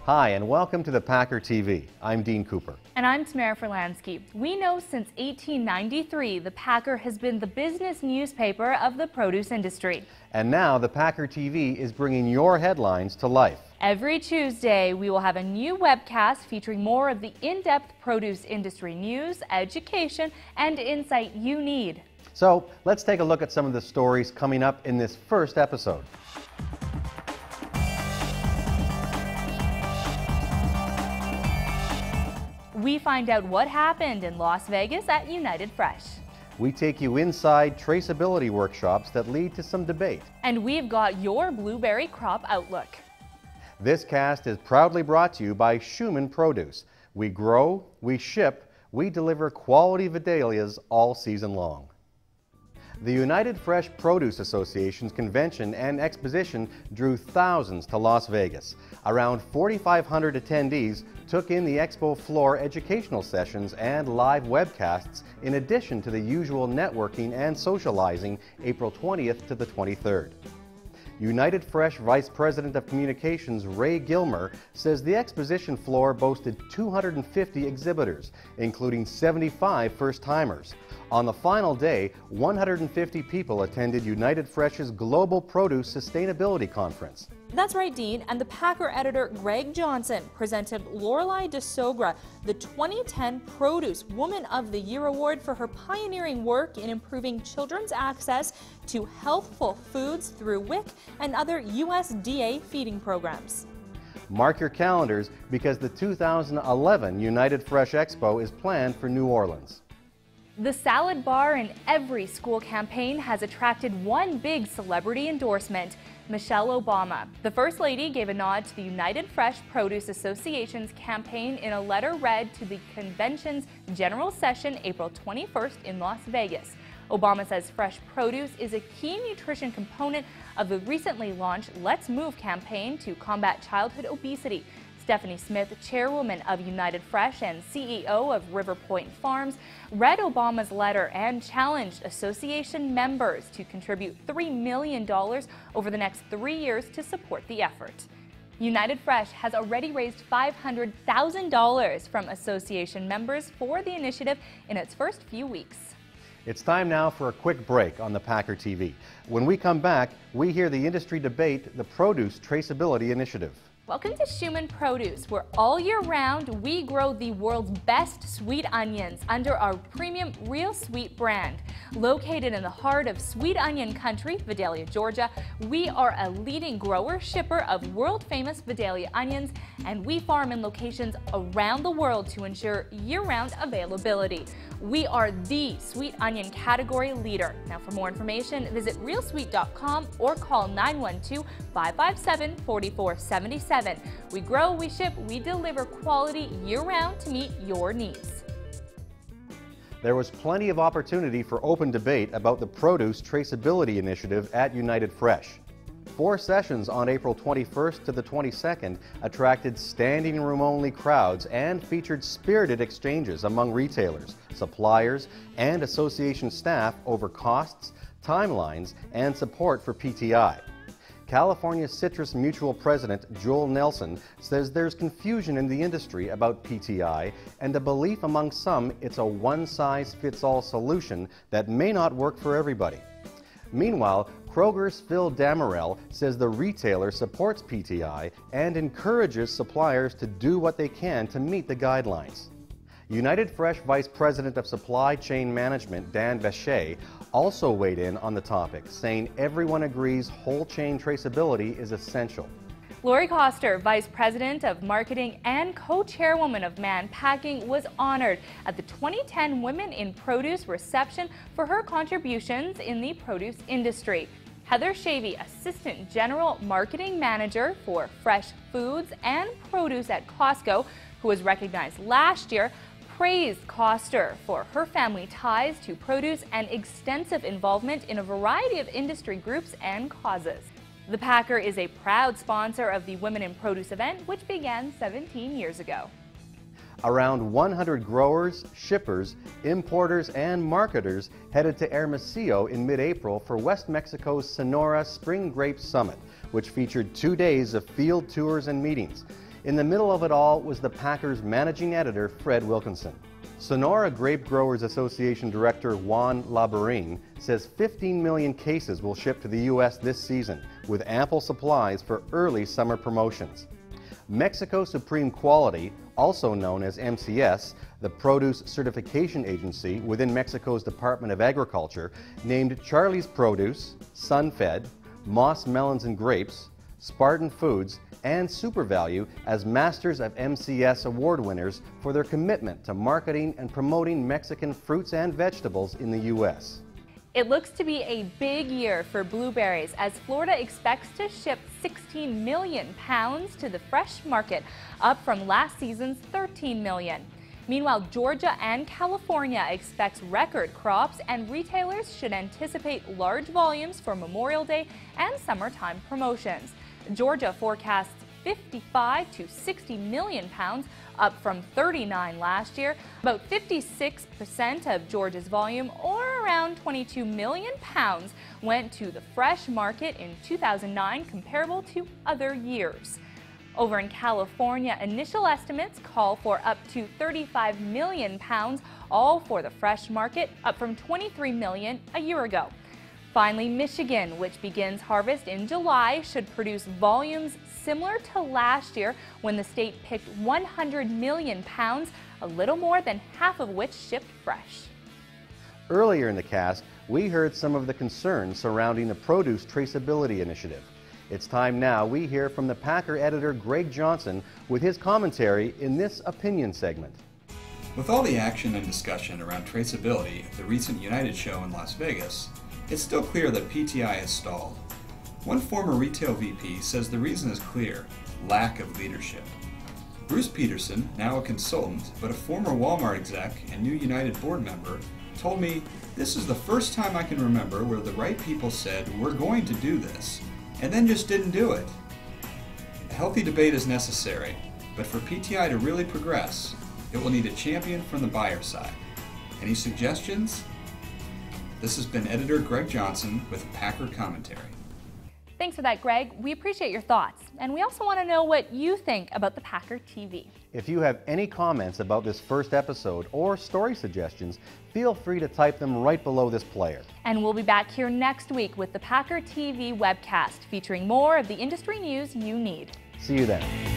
Hi, and welcome to the Packer TV. I'm Dean Cooper. And I'm Tamara Forlansky. We know since 1893 the Packer has been the business newspaper of the produce industry. And now the Packer TV is bringing your headlines to life. Every Tuesday, we will have a new webcast featuring more of the in-depth produce industry news, education, and insight you need. So let's take a look at some of the stories coming up in this first episode. We find out what happened in Las Vegas at United Fresh. We take you inside traceability workshops that lead to some debate. And we've got your blueberry crop outlook. This cast is proudly brought to you by Schumann Produce. We grow, we ship, we deliver quality Vidalias all season long. The United Fresh Produce Association's convention and exposition drew thousands to Las Vegas. Around 4,500 attendees took in the expo floor educational sessions and live webcasts in addition to the usual networking and socializing April 20th to the 23rd. United Fresh Vice President of Communications Ray Gilmer says the exposition floor boasted 250 exhibitors, including 75 first-timers. On the final day, 150 people attended United Fresh's Global Produce Sustainability Conference. That's right, Dean, and the Packer editor Greg Johnson presented Lorelei DeSogra the 2010 Produce Woman of the Year Award for her pioneering work in improving children's access to healthful foods through WIC and other USDA feeding programs. Mark your calendars because the 2011 United Fresh Expo is planned for New Orleans. The Salad Bar in Every School campaign has attracted one big celebrity endorsement, Michelle Obama. The First Lady gave a nod to the United Fresh Produce Association's campaign in a letter read to the convention's general session April 21st in Las Vegas. Obama says fresh produce is a key nutrition component of the recently launched Let's Move campaign to combat childhood obesity. Stephanie Smith, chairwoman of United Fresh and CEO of River Point Farms, read Obama's letter and challenged association members to contribute $3 million over the next 3 years to support the effort. United Fresh has already raised $500,000 from association members for the initiative in its first few weeks. It's time now for a quick break on the Packer TV. When we come back, we hear the industry debate the Produce Traceability Initiative. Welcome to Schumann Produce, where all year round we grow the world's best sweet onions under our premium Real Sweet brand. Located in the heart of sweet onion country, Vidalia, Georgia, we are a leading grower-shipper of world-famous Vidalia onions, and we farm in locations around the world to ensure year-round availability. We are the sweet onion category leader. Now, for more information, visit realsweet.com or call 912-557-4477. We grow, we ship, we deliver quality year-round to meet your needs. There was plenty of opportunity for open debate about the Produce Traceability Initiative at United Fresh. 4 sessions on April 21st to the 22nd attracted standing room only crowds and featured spirited exchanges among retailers, suppliers, and association staff over costs, timelines, and support for PTI. California Citrus Mutual President Joel Nelson says there's confusion in the industry about PTI and a belief among some it's a one-size-fits-all solution that may not work for everybody. Meanwhile, Kroger's Phil Damerel says the retailer supports PTI and encourages suppliers to do what they can to meet the guidelines. United Fresh Vice President of Supply Chain Management Dan Bechet also weighed in on the topic, saying everyone agrees whole chain traceability is essential. Lori Koster, Vice President of Marketing and co-chairwoman of Mann Packing, was honored at the 2010 Women in Produce reception for her contributions in the produce industry. Heather Shavy, Assistant General Marketing Manager for Fresh Foods and Produce at Costco, who was recognized last year, praised Koster for her family ties to produce and extensive involvement in a variety of industry groups and causes. The Packer is a proud sponsor of the Women in Produce event, which began 17 years ago. Around 100 growers, shippers, importers, and marketers headed to Hermosillo in mid-April for West Mexico's Sonora Spring Grape Summit, which featured 2 days of field tours and meetings. In the middle of it all was the Packers' managing editor, Fred Wilkinson. Sonora Grape Growers Association Director Juan Labarin says 15 million cases will ship to the U.S. this season, with ample supplies for early summer promotions. Mexico Supreme Quality, also known as MCS, the produce certification agency within Mexico's Department of Agriculture, named Charlie's Produce, Sunfed, Moss Melons and Grapes, Spartan Foods, and SuperValue as Masters of MCS award winners for their commitment to marketing and promoting Mexican fruits and vegetables in the U.S. It looks to be a big year for blueberries as Florida expects to ship 16 million pounds to the fresh market, up from last season's 13 million. Meanwhile, Georgia and California expect record crops, and retailers should anticipate large volumes for Memorial Day and summertime promotions. Georgia forecasts 55 to 60 million pounds, up from 39 last year. About 56% of Georgia's volume, or around 22 million pounds, went to the fresh market in 2009, comparable to other years. Over in California, initial estimates call for up to 35 million pounds, all for the fresh market, up from 23 million a year ago. Finally, Michigan, which begins harvest in July, should produce volumes similar to last year when the state picked 100 million pounds, a little more than half of which shipped fresh. Earlier in the cast, we heard some of the concerns surrounding the Produce Traceability Initiative. It's time now we hear from the Packer editor Greg Johnson with his commentary in this opinion segment. With all the action and discussion around traceability at the recent United show in Las Vegas, it's still clear that PTI has stalled. One former retail VP says the reason is clear: lack of leadership. Bruce Peterson, now a consultant, but a former Walmart exec and new United board member, told me, "This is the first time I can remember where the right people said, 'We're going to do this,' and then just didn't do it." A healthy debate is necessary, but for PTI to really progress, it will need a champion from the buyer side. Any suggestions? This has been editor Greg Johnson with Packer Commentary. Thanks for that, Greg. We appreciate your thoughts, and we also want to know what you think about the Packer TV. If you have any comments about this first episode or story suggestions, feel free to type them right below this player. And we'll be back here next week with the Packer TV webcast, featuring more of the industry news you need. See you then.